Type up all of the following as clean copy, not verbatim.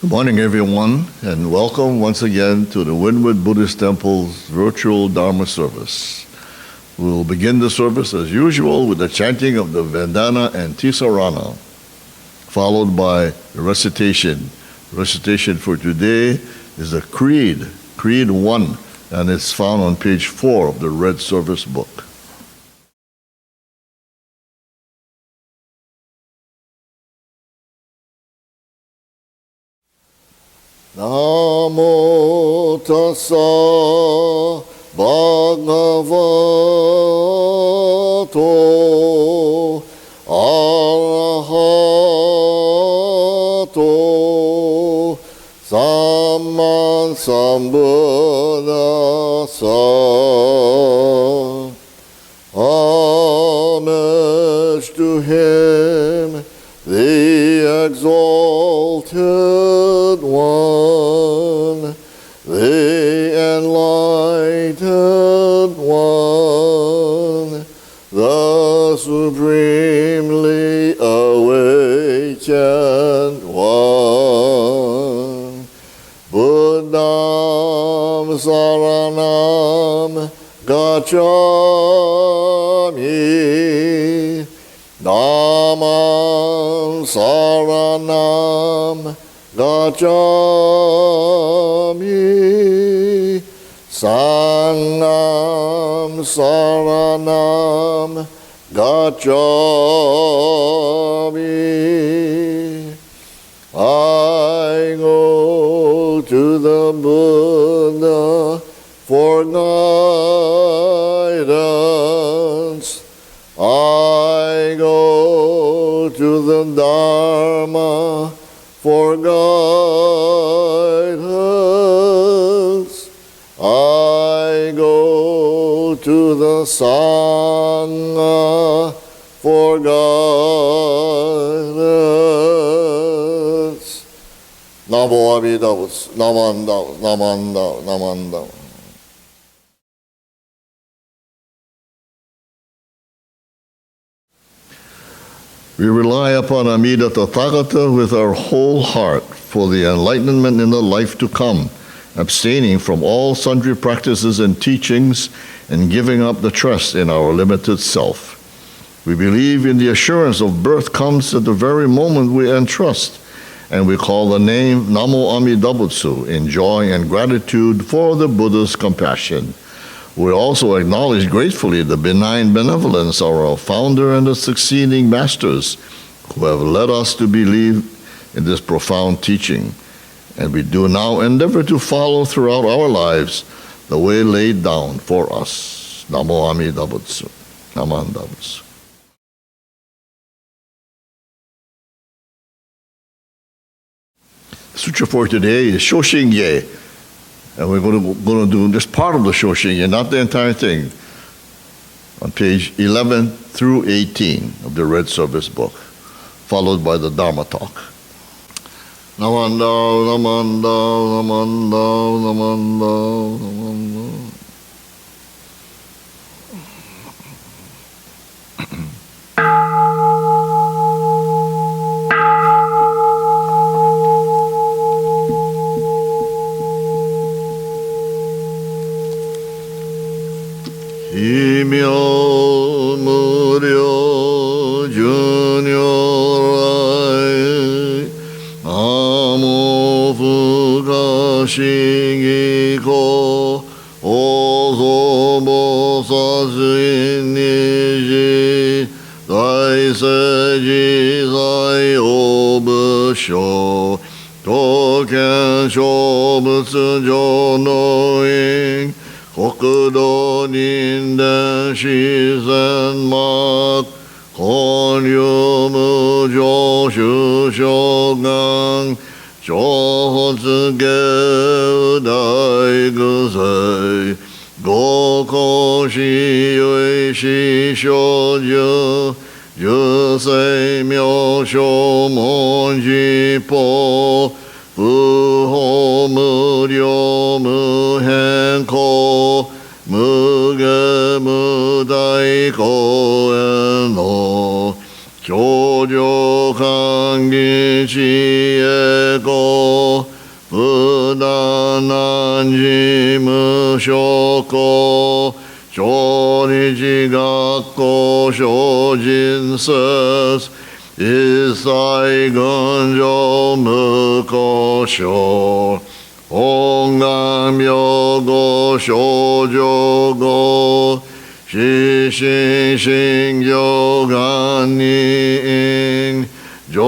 Good morning, everyone, and welcome once again to the Windward Buddhist Temple's virtual Dharma service. We will begin the service as usual with the chanting of the Vandana Ti-Sarana, followed by the recitation. The recitation for today is the Creed, Creed 1, and it's found on page 4 of the Red Service book. Namo tassa bhagavato arahato samma sambuddhassa. Homage to him, the exalted one, the enlightened one, the supremely awakened one. Buddham saranam gacchami, Dhammam saranam gacchami, Sangham saranam gacchami. I go to the Buddha for guidance. I go to the Dharma for guidance. I go to the Sangha for guidance. Namo Amida Butsu, Namanda, Namanda, Namanda. We rely upon Amida Tathagata with our whole heart for the enlightenment in the life to come, abstaining from all sundry practices and teachings, and giving up the trust in our limited self. We believe in the assurance of birth comes at the very moment we entrust, and we call the name Namo Amida Butsu in joy and gratitude for the Buddha's compassion. We also acknowledge gratefully the benign benevolence of our founder and the succeeding masters who have led us to believe in this profound teaching. And we do now endeavor to follow throughout our lives the way laid down for us. Namo Amida Butsu. Namo Amida Butsu. The sutra for today is Shoshinge. And we're going to do just part of the Shoshinge, not the entire thing, on page 11 through 18 of the Red Service book, followed by the Dharma talk. Namanda, namanda, namanda, namanda, namanda. Himyo muryo junyorai amo fukashi ko ozo bosasu niji dai seiji zai obusho kansho butsu jodo in Hokudo ninden shizen mak konyu mujo shushogan shohotsuge udai gusei goko shiyui shishoju jusei myosho monji po fuho muryo muhenko muge mudai koen no kyojo kangi chieko 無駄な事務所校小日学校精進説一切群上無故障本願名号少女号死心信行願人上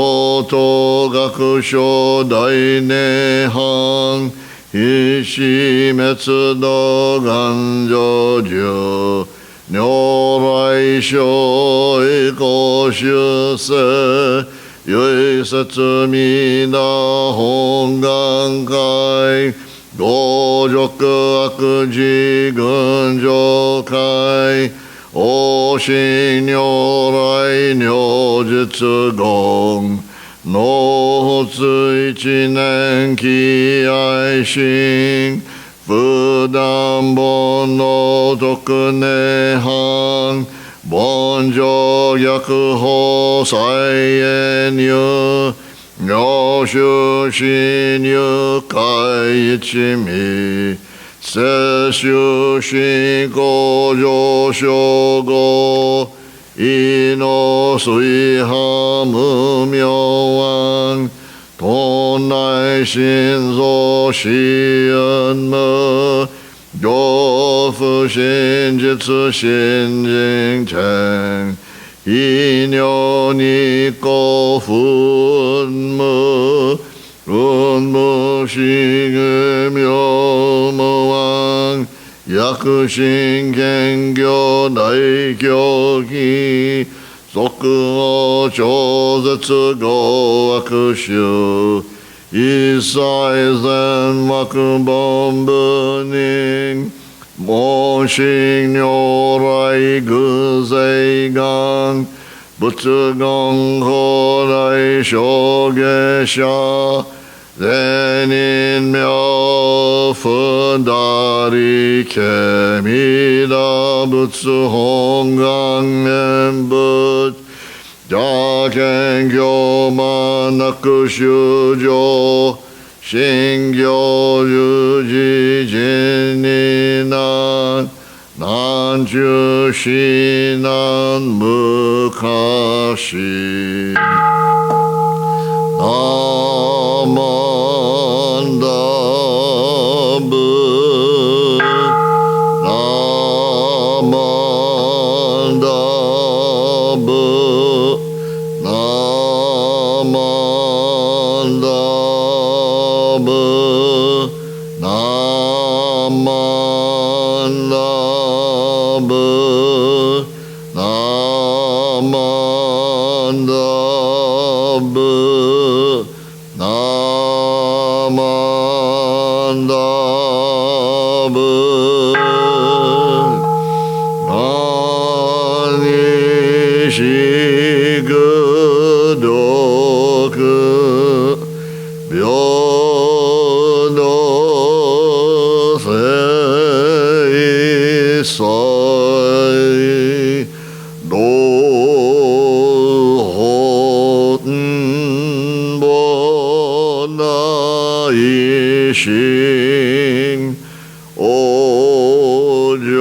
等学書大涅槃必死滅度願成就如来生意行修世唯説弥陀本願会五辱悪事群上会往生如来如実言納仏一年喜愛心不断煩悩徳涅槃凡上逆法再縁入妙修心入海一味摂取信仰上昇後意の随波無明暗東内心造死恩無行不真実心人天意如二個分無分無思具妙無暗薬心見行大教義即応超絶合悪修一切善悪本部人妄心如来具世願仏言法来生下者善人妙分大理慶弥陀仏本願念仏邪見行満なく修上信行十字人に難中死難無可死ナマンダブナマンダブナマンダブナマンダブナマンダブナマンダブアニシグドク平等聖祭道本母内心往生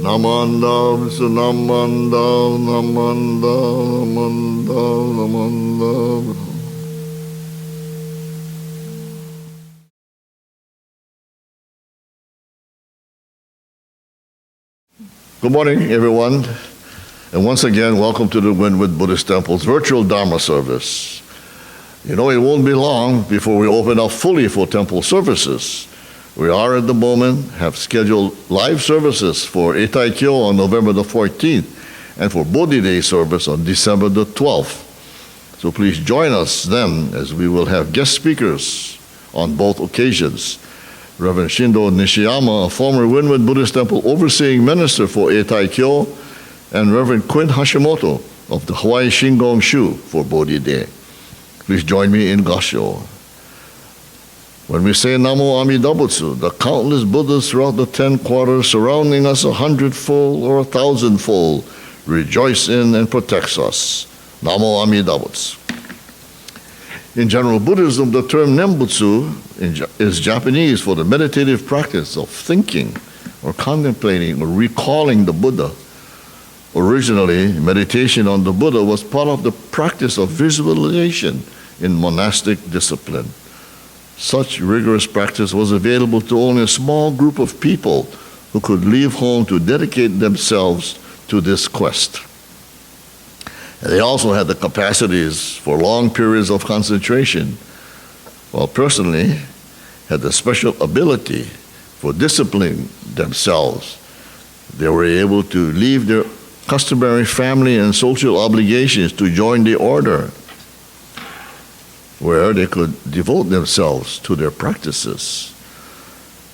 Namandam, Namandam, Namandam, Namandam, Namandam. Good morning, everyone. And once again, welcome to the Windward Buddhist Temple's virtual Dharma service. You know, it won't be long before we open up fully for temple services. We are at the moment, have scheduled live services for Eitaikyo on November the 14th and for Bodhi Day service on December the 12th. So please join us then as we will have guest speakers on both occasions. Reverend Shindo Nishiyama, a former Windward Buddhist Temple overseeing minister for Eitaikyo, and Reverend Quinn Hashimoto of the Hawaii Shingon Shu for Bodhi Day. Please join me in Gassho. When we say Namo Amida Butsu, the countless Buddhas throughout the 10 quarters surrounding us 100-fold or 1,000-fold rejoice in and protects us. Namo Amida Butsu. In general Buddhism, the term Nembutsu is Japanese for the meditative practice of thinking or contemplating or recalling the Buddha. Originally, meditation on the Buddha was part of the practice of visualization in monastic discipline. Such rigorous practice was available to only a small group of people who could leave home to dedicate themselves to this quest. And they also had the capacities for long periods of concentration, while personally had the special ability for disciplining themselves. They were able to leave their customary family and social obligations to join the order, where they could devote themselves to their practices.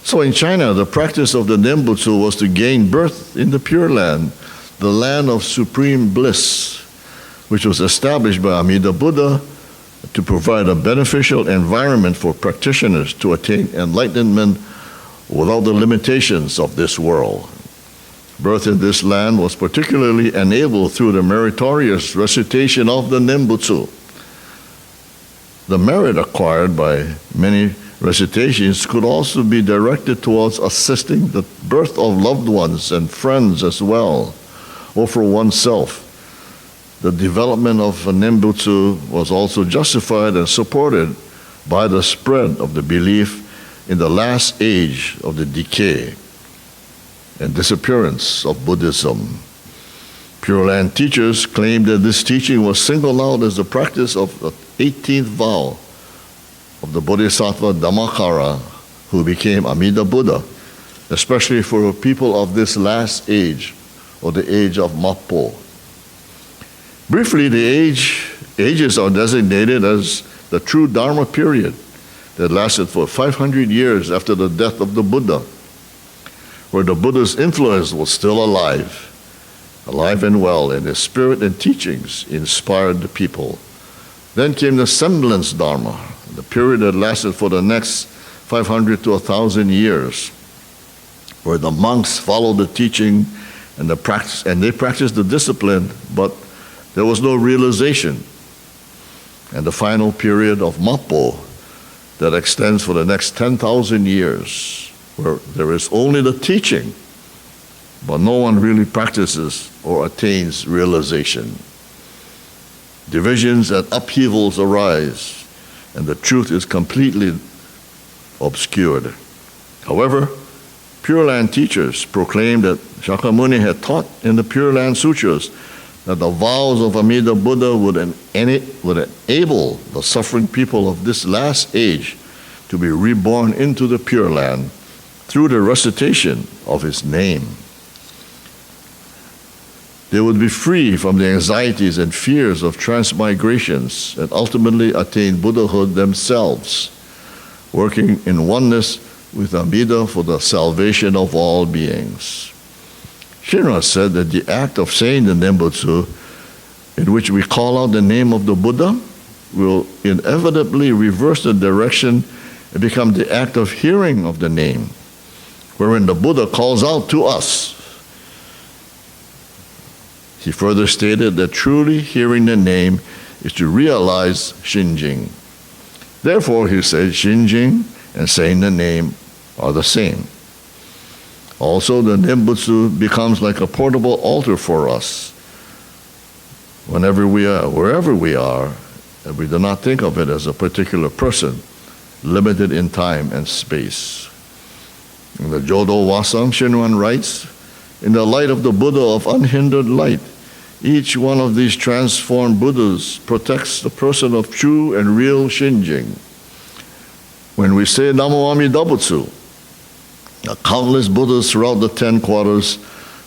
So in China, the practice of the Nembutsu was to gain birth in the Pure Land, the land of supreme bliss, which was established by Amida Buddha to provide a beneficial environment for practitioners to attain enlightenment without the limitations of this world. Birth in this land was particularly enabled through the meritorious recitation of the Nembutsu. The merit acquired by many recitations could also be directed towards assisting the birth of loved ones and friends as well, or for oneself. The development of a Nembutsu was also justified and supported by the spread of the belief in the last age of the decay and disappearance of Buddhism. Pure Land teachers claimed that this teaching was singled out as the practice of the 18th vow of the Bodhisattva Dhammakara, who became Amida Buddha, especially for people of this last age, or the age of Mappo. Briefly, the ages are designated as the true Dharma period that lasted for 500 years after the death of the Buddha, where the Buddha's influence was still alive and well, and his spirit and teachings inspired the people. Then came the semblance Dharma, the period that lasted for the next 500 to 1,000 years, where the monks followed the teaching and they practiced the discipline, but there was no realization. And the final period of Mappo that extends for the next 10,000 years, where there is only the teaching, but no one really practices or attains realization. Divisions and upheavals arise, and the truth is completely obscured. However, Pure Land teachers proclaimed that Shakyamuni had taught in the Pure Land Sutras that the vows of Amida Buddha would enable the suffering people of this last age to be reborn into the Pure Land through the recitation of his name. They would be free from the anxieties and fears of transmigrations and ultimately attain Buddhahood themselves, working in oneness with Amida for the salvation of all beings. Shinra said that the act of saying the Nembutsu, in which we call out the name of the Buddha, will inevitably reverse the direction and become the act of hearing of the name, wherein the Buddha calls out to us. He further stated that truly hearing the name is to realize Shinjing. Therefore, he said, Shinjing and saying the name are the same. Also, the Nembutsu becomes like a portable altar for us wherever we are, and we do not think of it as a particular person, limited in time and space. In the Jodo Wasang, Shinran writes, in the light of the Buddha of unhindered light, each one of these transformed Buddhas protects the person of true and real Shinjing. When we say Namo Amida Butsu, the countless Buddhas throughout the 10 quarters,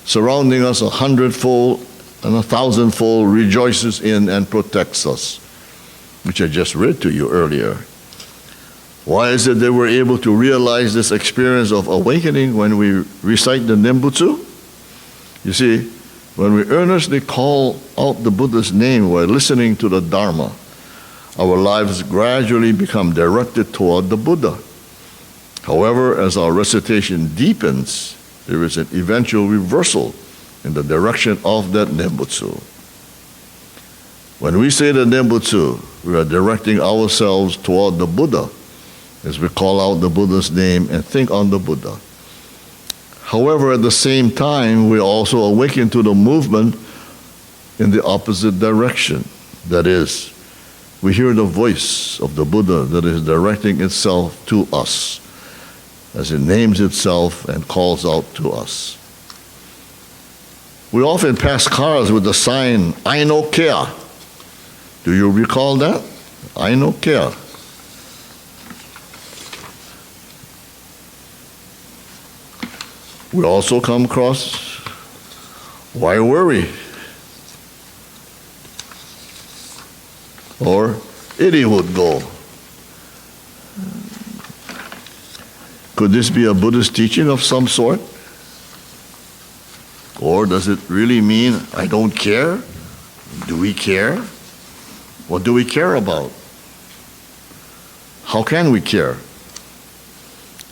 surrounding us 100-fold and 1,000-fold, rejoices in and protects us, which I just read to you earlier. Why is it they were able to realize this experience of awakening when we recite the Nembutsu? You see, when we earnestly call out the Buddha's name while listening to the Dharma, our lives gradually become directed toward the Buddha. However, as our recitation deepens, there is an eventual reversal in the direction of that Nembutsu. When we say the Nembutsu, we are directing ourselves toward the Buddha as we call out the Buddha's name and think on the Buddha. However, at the same time, we also awaken to the movement in the opposite direction. That is, we hear the voice of the Buddha that is directing itself to us as it names itself and calls out to us. We often pass cars with the sign, "I no care." Do you recall that? I no care. We also come across, "Why worry?" Or, "It would go." Could this be a Buddhist teaching of some sort? Or does it really mean, I don't care? Do we care? What do we care about? How can we care?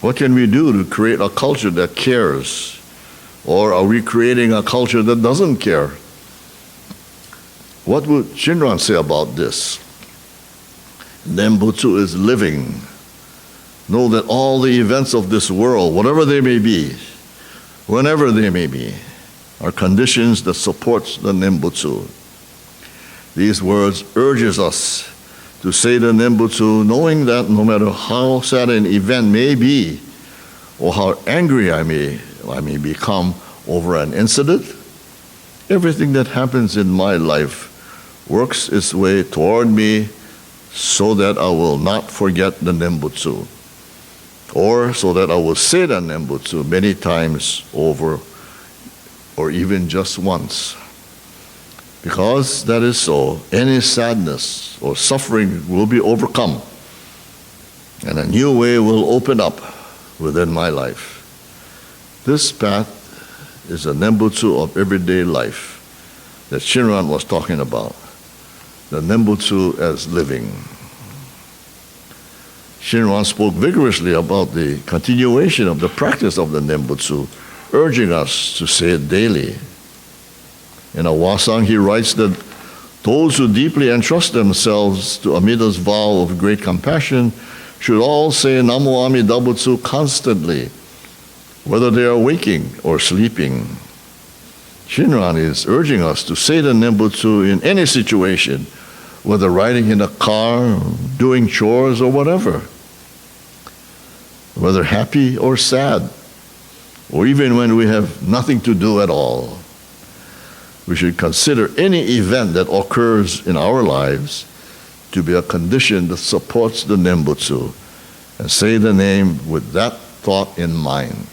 What can we do to create a culture that cares? Or are we creating a culture that doesn't care? What would Shinran say about this? Nembutsu is living. Know that all the events of this world, whatever they may be, whenever they may be, are conditions that supports the Nembutsu. These words urges us to say the Nembutsu, knowing that no matter how sad an event may be, or how angry I may become over an incident, everything that happens in my life works its way toward me so that I will not forget the Nembutsu, or so that I will say the Nembutsu many times over, or even just once. Because that is so, any sadness or suffering will be overcome, and a new way will open up within my life. This path is a Nembutsu of everyday life that Shinran was talking about, the Nembutsu as living. Shinran spoke vigorously about the continuation of the practice of the Nembutsu, urging us to say it daily. In a Wasang, he writes that those who deeply entrust themselves to Amida's vow of great compassion should all say Namo Amida Butsu constantly, whether they are waking or sleeping. Shinran is urging us to say the Nembutsu in any situation, whether riding in a car, doing chores, or whatever. Whether happy or sad, or even when we have nothing to do at all. We should consider any event that occurs in our lives to be a condition that supports the Nembutsu, and say the name with that thought in mind.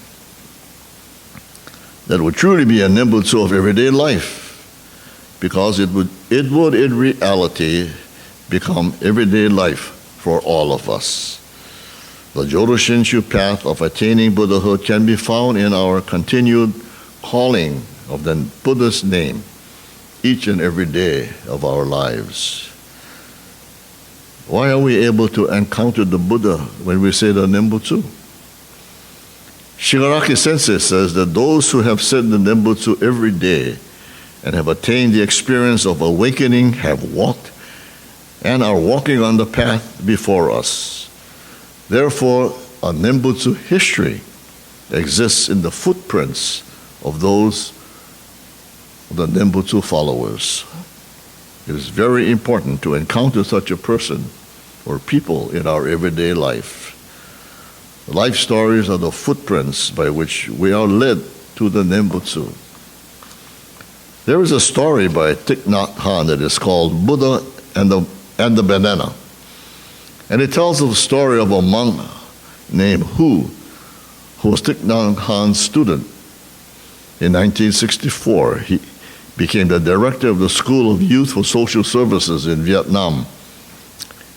That would truly be a Nembutsu of everyday life, because it would in reality become everyday life for all of us. The Jodo Shinshu path of attaining Buddhahood can be found in our continued calling of the Buddha's name each and every day of our lives. Why are we able to encounter the Buddha when we say the Nembutsu? Shigaraki Sensei says that those who have said the Nembutsu every day and have attained the experience of awakening have walked and are walking on the path before us. Therefore, a Nembutsu history exists in the footprints of those the Nembutsu followers. It is very important to encounter such a person or people in our everyday life. Life stories are the footprints by which we are led to the Nembutsu. There is a story by Thich Nhat Hanh that is called Buddha and the Banana. And it tells the story of a monk named Hu, who was Thich Nhat Hanh's student. In 1964, he became the director of the School of Youth for Social Services in Vietnam.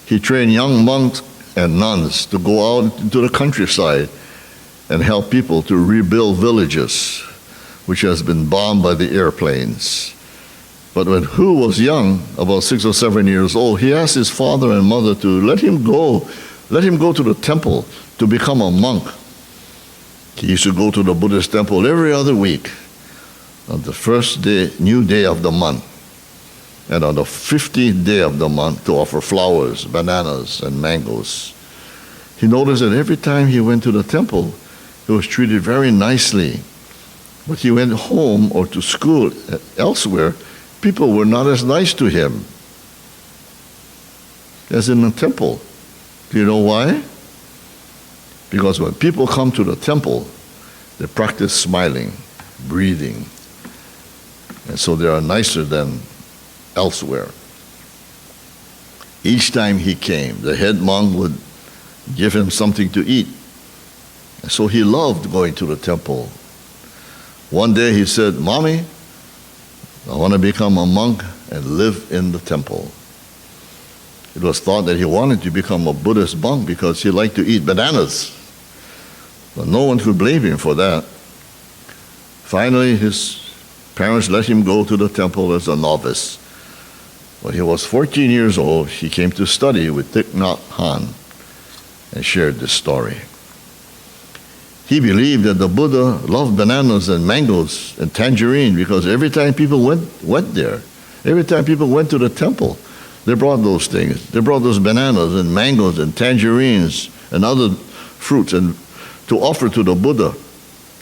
He trained young monks and nuns to go out into the countryside and help people to rebuild villages, which has been bombed by the airplanes. But when Hu was young, about 6 or 7 years old, he asked his father and mother to let him go to the temple to become a monk. He used to go to the Buddhist temple every other week on the first day, new day of the month, and on the 15th day of the month to offer flowers, bananas, and mangoes. He noticed that every time he went to the temple, he was treated very nicely. But he went home or to school elsewhere, people were not as nice to him as in the temple. Do you know why? Because when people come to the temple, they practice smiling, breathing, and so they are nicer than elsewhere. Each time he came, the head monk would give him something to eat. And so he loved going to the temple. One day he said, "Mommy, I want to become a monk and live in the temple." It was thought that he wanted to become a Buddhist monk because he liked to eat bananas. But no one could blame him for that. Finally, his parents let him go to the temple as a novice. When he was 14 years old, he came to study with Thich Nhat Hanh and shared this story. He believed that the Buddha loved bananas and mangoes and tangerine because every time people went there, every time people went to the temple, they brought those things. They brought those bananas and mangoes and tangerines and other fruits and to offer to the Buddha.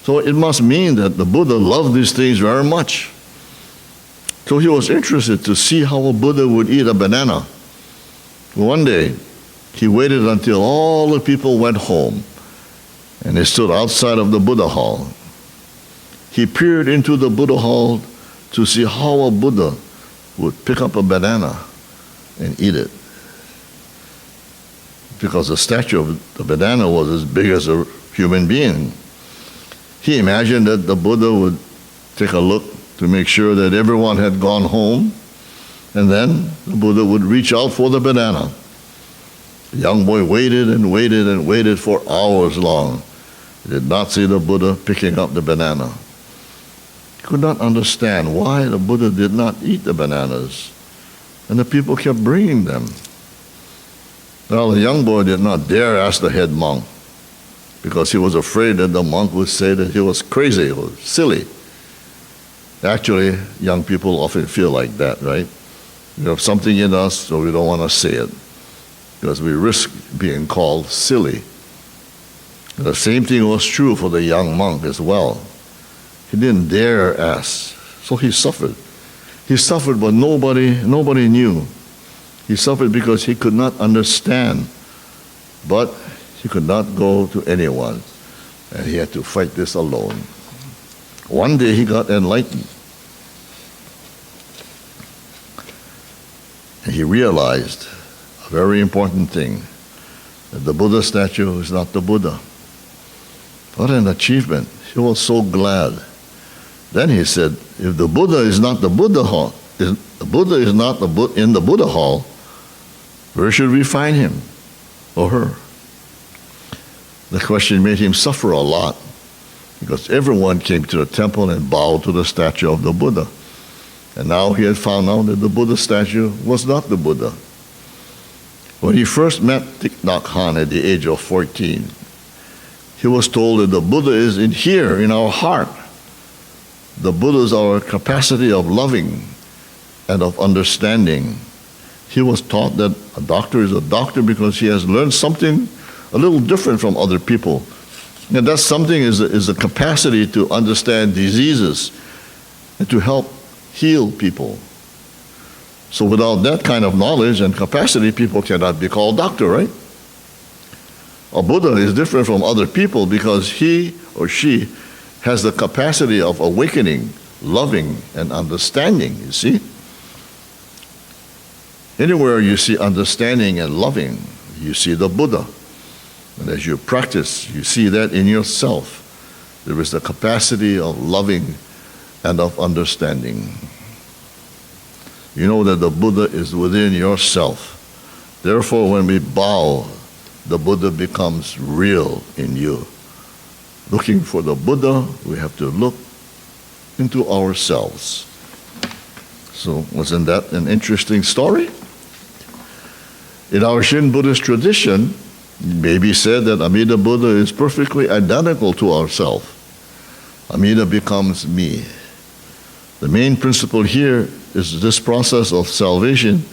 So it must mean that the Buddha loved these things very much. So he was interested to see how a Buddha would eat a banana. One day, he waited until all the people went home, and he stood outside of the Buddha hall. He peered into the Buddha hall to see how a Buddha would pick up a banana and eat it. Because the statue of the banana was as big as a human being. He imagined that the Buddha would take a look to make sure that everyone had gone home, and then the Buddha would reach out for the banana. The young boy waited and waited and waited for hours long. He did not see the Buddha picking up the banana. He could not understand why the Buddha did not eat the bananas, and the people kept bringing them. Well, the young boy did not dare ask the head monk because he was afraid that the monk would say that he was crazy or silly. Actually, young people often feel like that, right? We have something in us, so we don't want to say it because we risk being called silly. The same thing was true for the young monk as well. He didn't dare ask, so he suffered. He suffered, but nobody knew. He suffered because he could not understand, but he could not go to anyone, and he had to fight this alone. One day he got enlightened, and he realized a very important thing, that the Buddha statue is not the Buddha. What an achievement. He was so glad. Then he said, if the Buddha is not the Buddha hall, if the Buddha is not in the Buddha hall, where should we find him or her? The question made him suffer a lot because everyone came to the temple and bowed to the statue of the Buddha. And now he had found out that the Buddha statue was not the Buddha. When he first met Thich Nhat Hanh at the age of 14, he was told that the Buddha is in here, in our heart. The Buddha is our capacity of loving and of understanding. He was taught that a doctor is a doctor because he has learned something a little different from other people. And that something is the capacity to understand diseases and to help heal people. So without that kind of knowledge and capacity, people cannot be called doctor, right? A Buddha is different from other people because he or she has the capacity of awakening, loving, and understanding, you see? Anywhere you see understanding and loving, you see the Buddha. And as you practice, you see that in yourself. There is the capacity of loving and of understanding. You know that the Buddha is within yourself. Therefore, when we bow, the Buddha becomes real in you. Looking for the Buddha, we have to look into ourselves. So wasn't that an interesting story? In our Shin Buddhist tradition, it may be said that Amida Buddha is perfectly identical to ourselves. Amida becomes me. The main principle here is this process of salvation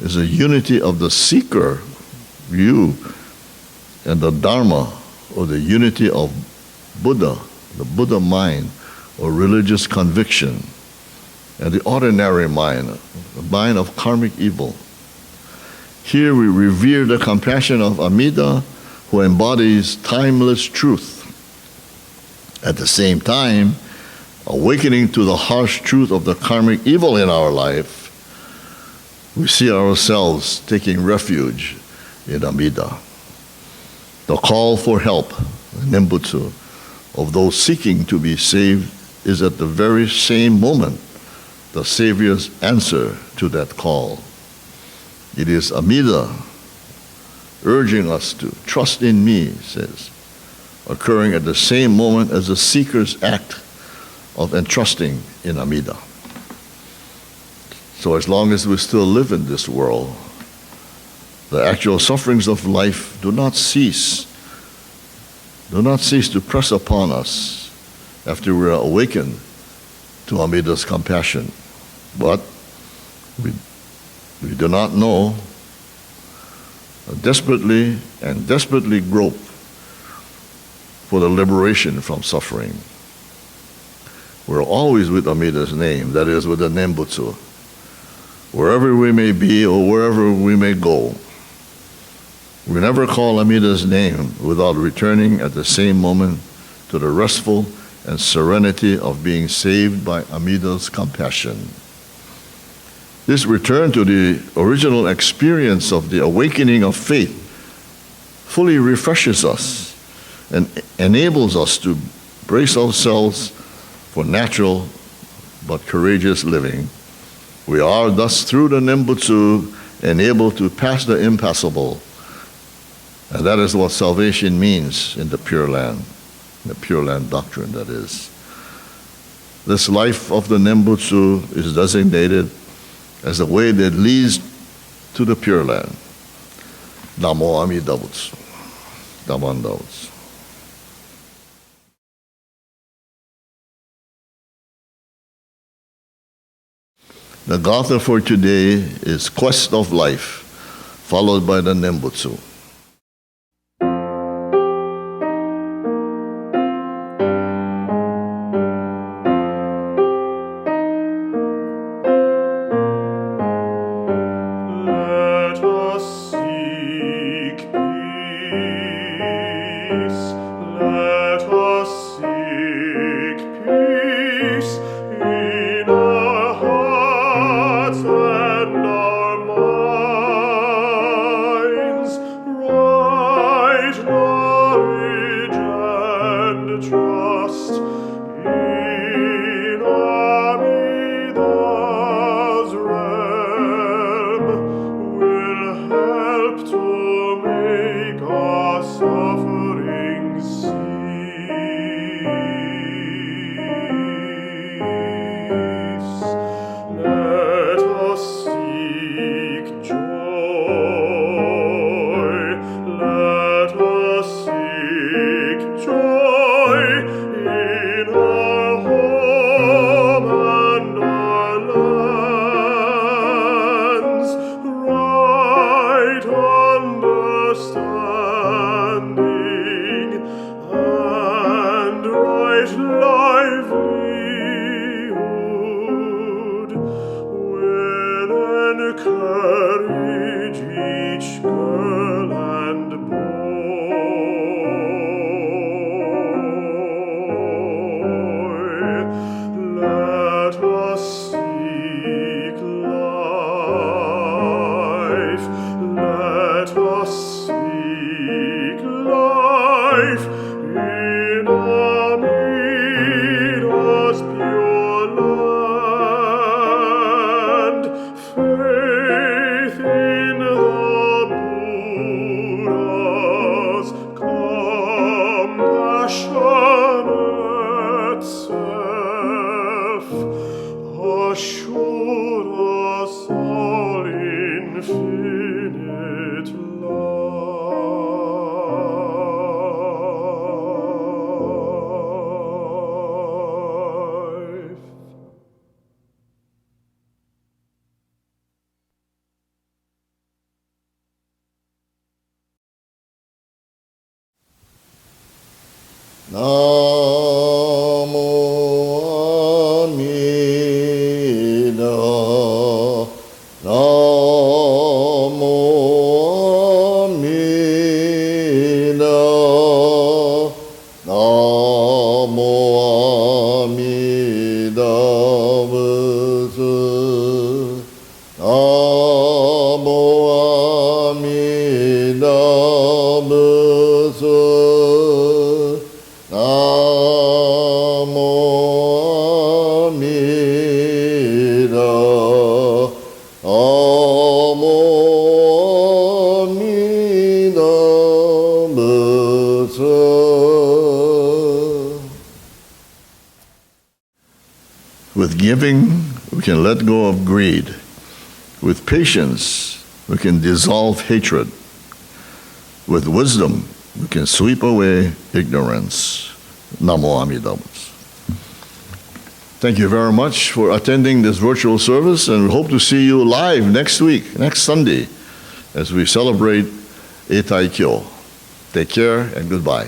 is a unity of the seeker, you, and the Dharma, or the unity of Buddha, the Buddha mind, or religious conviction, and the ordinary mind, the mind of karmic evil. Here we revere the compassion of Amida, who embodies timeless truth. At the same time, awakening to the harsh truth of the karmic evil in our life, we see ourselves taking refuge in Amida. The call for help, Nembutsu, of those seeking to be saved is at the very same moment the Savior's answer to that call. It is Amida urging us to trust in me, he says, occurring at the same moment as the seeker's act of entrusting in Amida. So as long as we still live in this world, the actual sufferings of life do not cease to press upon us after we are awakened to Amida's compassion. But we do not know, desperately grope for the liberation from suffering. We're always with Amida's name, that is, with the Nembutsu, wherever we may be or wherever we may go. We never call Amida's name without returning at the same moment to the restful and serenity of being saved by Amida's compassion. This return to the original experience of the awakening of faith fully refreshes us and enables us to brace ourselves for natural but courageous living. We are thus, through the Nembutsu, enabled to pass the impassable. And that is what salvation means in the Pure Land doctrine, that is. This life of the Nembutsu is designated as the way that leads to the Pure Land. Namo Amida Butsu. Damanda Butsu. The Gatha for today is Quest of Life, followed by the Nembutsu. Assured Namo Amida. Namo Amida. Namo Amida Butsu. Namo Amida Butsu. Namo Amida. Namo Amida Butsu. With giving, we can let go of greed. With patience, we can dissolve hatred. With wisdom, we can sweep away ignorance. Namo Amida Butsu. Thank you very much for attending this virtual service, and we hope to see you live next week, next Sunday, as we celebrate Eitaikyo. Take care and goodbye.